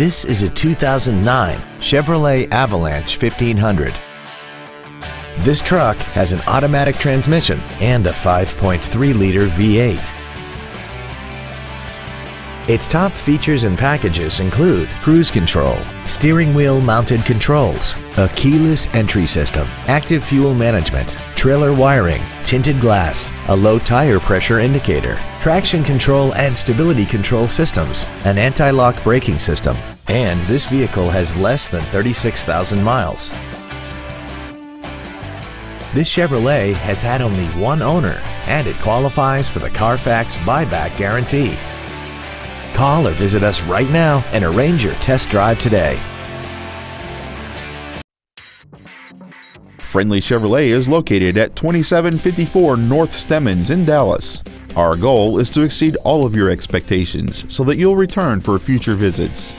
This is a 2009 Chevrolet Avalanche 1500. This truck has an automatic transmission and a 5.3-liter V8. Its top features and packages include cruise control, steering wheel mounted controls, a keyless entry system, active fuel management, trailer wiring, tinted glass, a low tire pressure indicator, traction control and stability control systems, an anti-lock braking system, and this vehicle has less than 36,000 miles. This Chevrolet has had only one owner and it qualifies for the Carfax buyback guarantee. Call or visit us right now and arrange your test drive today. Friendly Chevrolet is located at 2754 North Stemmons in Dallas. Our goal is to exceed all of your expectations so that you'll return for future visits.